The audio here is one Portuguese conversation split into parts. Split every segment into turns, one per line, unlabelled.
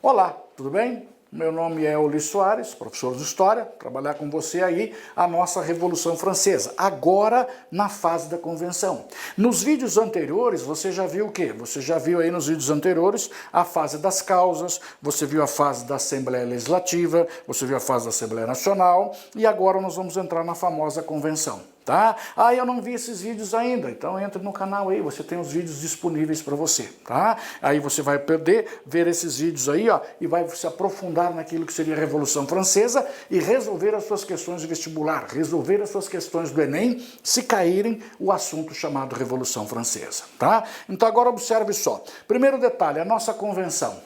Olá, tudo bem? Meu nome é Ulisses Soares, professor de História, trabalhar com você aí a nossa Revolução Francesa, agora na fase da Convenção. Nos vídeos anteriores, você já viu o quê? Você já viu aí nos vídeos anteriores a fase das causas, você viu a fase da Assembleia Legislativa, você viu a fase da Assembleia Nacional e agora nós vamos entrar na famosa Convenção. Tá? Ah, eu não vi esses vídeos ainda, então entre no canal aí, você tem os vídeos disponíveis para você, tá? Aí você vai poder ver esses vídeos aí, ó, e vai se aprofundar naquilo que seria a Revolução Francesa e resolver as suas questões de vestibular, resolver as suas questões do Enem, se caírem o assunto chamado Revolução Francesa, tá? Então agora observe só. Primeiro detalhe, a nossa convenção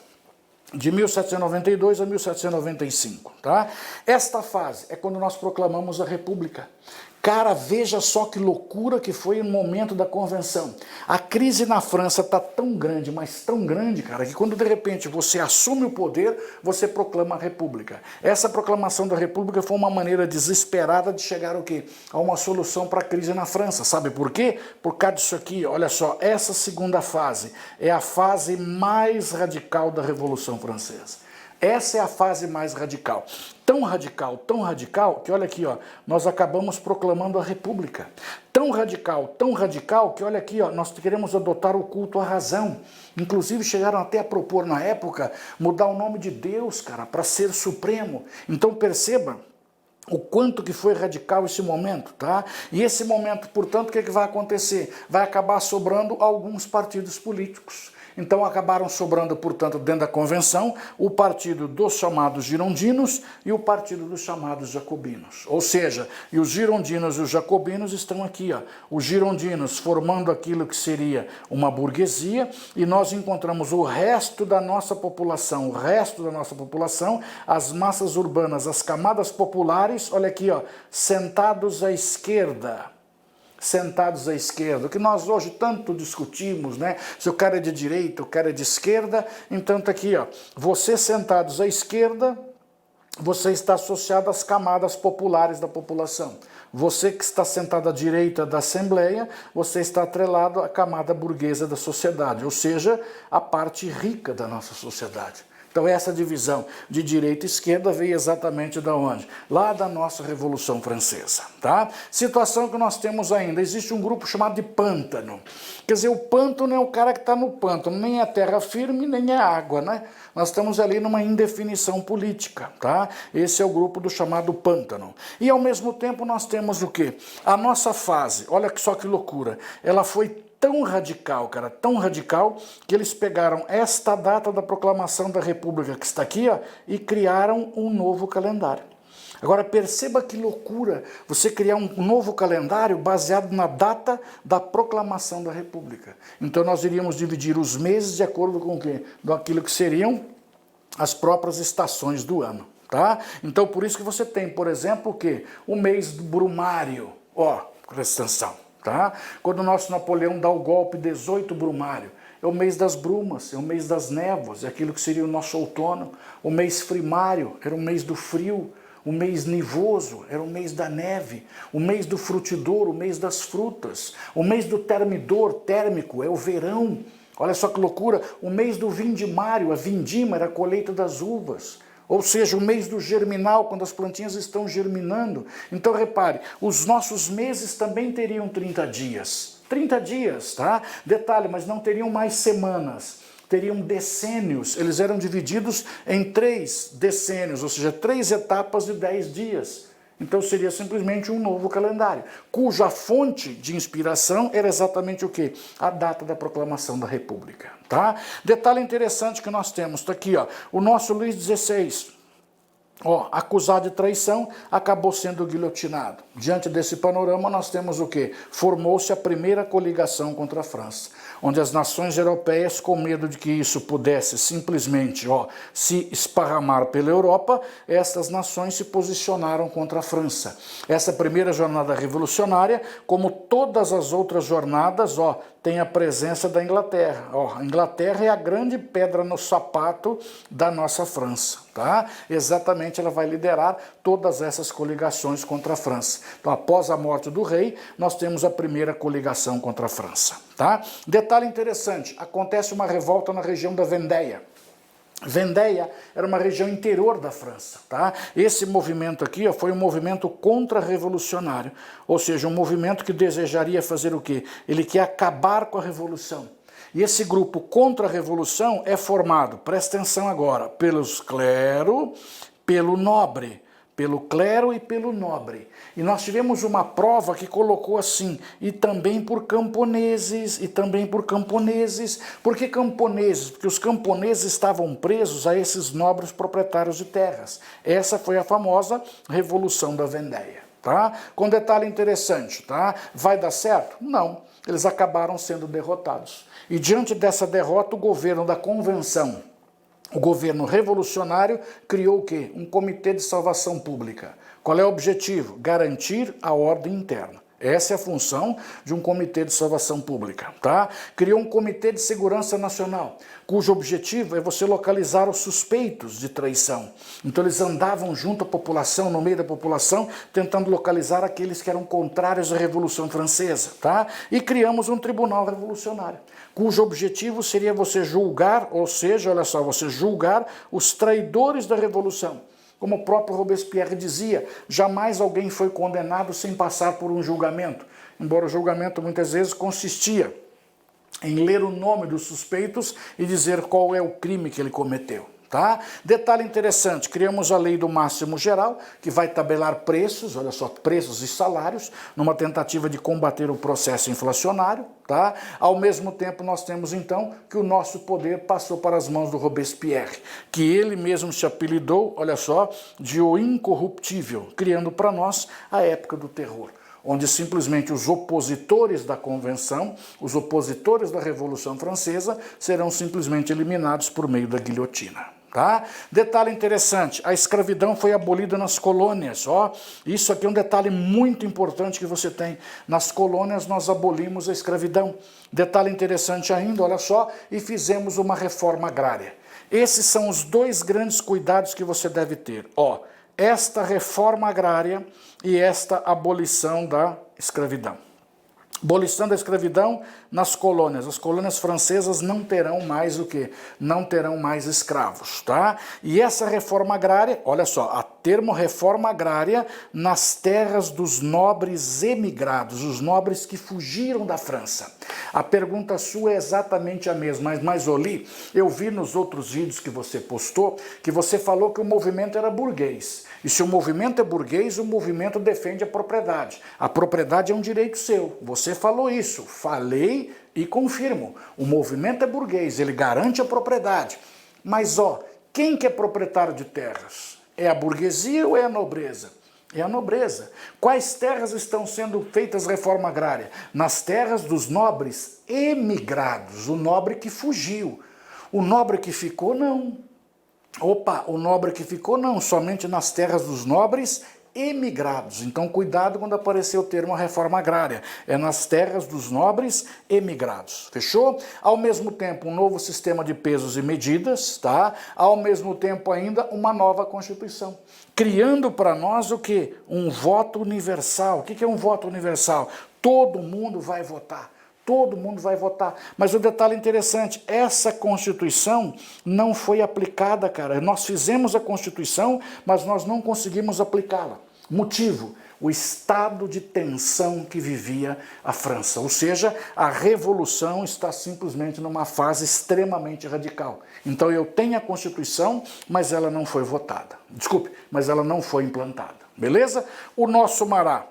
de 1792 a 1795, tá? Esta fase é quando nós proclamamos a República. Cara, veja só que loucura que foi o momento da convenção. A crise na França está tão grande, mas tão grande, cara, que quando de repente você assume o poder, você proclama a República. Essa proclamação da República foi uma maneira desesperada de chegar ao quê? A uma solução para a crise na França. Sabe por quê? Por causa disso aqui, olha só, essa segunda fase é a fase mais radical da Revolução Francesa. Essa é a fase mais radical, tão radical, que olha aqui, ó, nós acabamos proclamando a República. Tão radical, que olha aqui, ó, nós queremos adotar o culto à razão. Inclusive chegaram até a propor na época mudar o nome de Deus, cara, para ser supremo. Então perceba o quanto que foi radical esse momento, tá? E esse momento, portanto, o que vai acontecer? Vai acabar sobrando alguns partidos políticos. Então acabaram sobrando, portanto, dentro da convenção, o partido dos chamados girondinos e o partido dos chamados jacobinos. Ou seja, e os girondinos e os jacobinos estão aqui, ó. Os girondinos formando aquilo que seria uma burguesia, e nós encontramos o resto da nossa população, as massas urbanas, as camadas populares, olha aqui, ó, sentados à esquerda, o que nós hoje tanto discutimos, né? Se o cara é de direita, o cara é de esquerda, então tá aqui, ó, você sentados à esquerda, você está associado às camadas populares da população. Você que está sentado à direita da Assembleia, você está atrelado à camada burguesa da sociedade, ou seja, a parte rica da nossa sociedade. Então essa divisão de direita e esquerda veio exatamente da onde? Lá da nossa Revolução Francesa, tá? Situação que nós temos ainda, existe um grupo chamado de pântano. Quer dizer, o pântano é o cara que está no pântano, nem é terra firme, nem é água, né? Nós estamos ali numa indefinição política, tá? Esse é o grupo do chamado pântano. E ao mesmo tempo nós temos o quê? A nossa fase, olha só que loucura, ela foi tão radical, cara, tão radical, que eles pegaram esta data da proclamação da República, que está aqui, ó, e criaram um novo calendário. Agora perceba que loucura você criar um novo calendário baseado na data da proclamação da República. Então nós iríamos dividir os meses de acordo com o quê? Com aquilo que seriam as próprias estações do ano, tá? Então por isso que você tem, por exemplo, o quê? O mês do brumário, ó, presta atenção. Tá? Quando o nosso Napoleão dá o golpe 18 brumário, é o mês das brumas, é o mês das névoas, é aquilo que seria o nosso outono. O mês primário era o mês do frio, o mês nivoso era o mês da neve, o mês do frutidor, o mês das frutas, o mês do termidor, térmico, é o verão. Olha só que loucura, o mês do vindimário, a vindima era a colheita das uvas. Ou seja, o mês do germinal, quando as plantinhas estão germinando. Então, repare, os nossos meses também teriam 30 dias. 30 dias, tá? Detalhe, mas não teriam mais semanas. Teriam decênios. Eles eram divididos em 3 decênios, ou seja, 3 etapas de 10 dias. Então seria simplesmente um novo calendário, cuja fonte de inspiração era exatamente o quê? A data da proclamação da República, tá? Detalhe interessante que nós temos, tá aqui, ó, o nosso Luís XVI, ó, acusado de traição, acabou sendo guilhotinado. Diante desse panorama, nós temos o quê? Formou-se a primeira coligação contra a França, onde as nações europeias, com medo de que isso pudesse simplesmente, ó, se esparramar pela Europa, essas nações se posicionaram contra a França. Essa primeira jornada revolucionária, como todas as outras jornadas, ó, tem a presença da Inglaterra. Ó, a Inglaterra é a grande pedra no sapato da nossa França, tá? Exatamente, ela vai liderar todas essas coligações contra a França. Então, após a morte do rei, nós temos a primeira coligação contra a França, tá? Detalhe interessante, acontece uma revolta na região da Vendéia. Vendéia era uma região interior da França, tá? Esse movimento aqui, ó, foi um movimento contra-revolucionário, ou seja, um movimento que desejaria fazer o quê? Ele quer acabar com a revolução. E esse grupo contra a revolução é formado, presta atenção agora, pelos clero, pelo nobre, pelo clero e pelo nobre. E nós tivemos uma prova que colocou assim, e também por camponeses, Por que camponeses? Porque os camponeses estavam presos a esses nobres proprietários de terras. Essa foi a famosa Revolução da Vendéia, tá? Com detalhe interessante, tá? Vai dar certo? Não. Eles acabaram sendo derrotados. E diante dessa derrota, o governo da Convenção, o governo revolucionário, criou o quê? Um comitê de salvação pública. Qual é o objetivo? Garantir a ordem interna. Essa é a função de um comitê de salvação pública, tá? Criou um comitê de segurança nacional, cujo objetivo é você localizar os suspeitos de traição. Então eles andavam junto à população, no meio da população, tentando localizar aqueles que eram contrários à Revolução Francesa, tá? E criamos um tribunal revolucionário, cujo objetivo seria você julgar, ou seja, olha só, você julgar os traidores da Revolução. Como o próprio Robespierre dizia, jamais alguém foi condenado sem passar por um julgamento, embora o julgamento muitas vezes consistia em ler o nome dos suspeitos e dizer qual é o crime que ele cometeu. Tá? Detalhe interessante, criamos a lei do máximo geral, que vai tabelar preços, olha só, preços e salários, numa tentativa de combater o processo inflacionário. Tá? Ao mesmo tempo, nós temos então que o nosso poder passou para as mãos do Robespierre, que ele mesmo se apelidou, olha só, de o incorruptível, criando para nós a época do terror, onde simplesmente os opositores da Convenção, os opositores da Revolução Francesa, serão simplesmente eliminados por meio da guilhotina. Tá? Detalhe interessante, a escravidão foi abolida nas colônias, ó, isso aqui é um detalhe muito importante que você tem, nas colônias nós abolimos a escravidão. Detalhe interessante ainda, olha só, e fizemos uma reforma agrária. Esses são os dois grandes cuidados que você deve ter, ó, esta reforma agrária e esta abolição da escravidão. Abolição da escravidão nas colônias. As colônias francesas não terão mais o quê? Não terão mais escravos, tá? E essa reforma agrária, olha só, a termo reforma agrária nas terras dos nobres emigrados, os nobres que fugiram da França. A pergunta sua é exatamente a mesma, mas Oli, eu vi nos outros vídeos que você postou, que você falou que o movimento era burguês. E se o movimento é burguês, o movimento defende a propriedade. A propriedade é um direito seu. Você falou isso. Falei e confirmo. O movimento é burguês, ele garante a propriedade. Mas, ó, quem que é proprietário de terras? É a burguesia ou é a nobreza? É a nobreza. Quais terras estão sendo feitas reforma agrária? Nas terras dos nobres emigrados, o nobre que fugiu. O nobre que ficou, não. Opa, o nobre que ficou não, somente nas terras dos nobres emigrados. Então cuidado quando aparecer o termo reforma agrária, é nas terras dos nobres emigrados, fechou? Ao mesmo tempo um novo sistema de pesos e medidas, tá? Ao mesmo tempo ainda uma nova Constituição, criando para nós o que? Um voto universal. O que é um voto universal? Todo mundo vai votar. Todo mundo vai votar. Mas o detalhe interessante, essa Constituição não foi aplicada, cara. Nós fizemos a Constituição, mas nós não conseguimos aplicá-la. Motivo, o estado de tensão que vivia a França. Ou seja, a revolução está simplesmente numa fase extremamente radical. Então eu tenho a Constituição, mas ela não foi votada. Desculpe, mas ela não foi implantada. Beleza? O nosso Marat,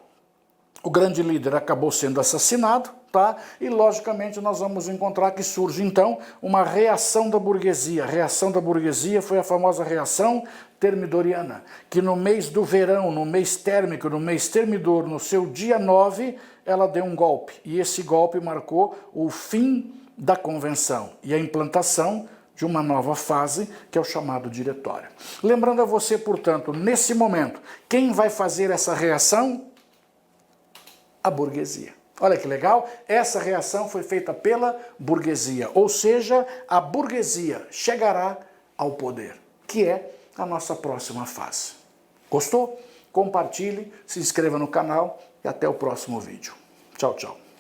o grande líder, acabou sendo assassinado, tá? E logicamente nós vamos encontrar que surge então uma reação da burguesia. A reação da burguesia foi a famosa reação termidoriana, que no mês do verão, no mês térmico, no mês termidor, no seu dia 9, ela deu um golpe. E esse golpe marcou o fim da convenção e a implantação de uma nova fase, que é o chamado diretório. Lembrando a você, portanto, nesse momento, quem vai fazer essa reação? A burguesia. Olha que legal, essa reação foi feita pela burguesia, ou seja, a burguesia chegará ao poder, que é a nossa próxima fase. Gostou? Compartilhe, se inscreva no canal e até o próximo vídeo. Tchau, tchau.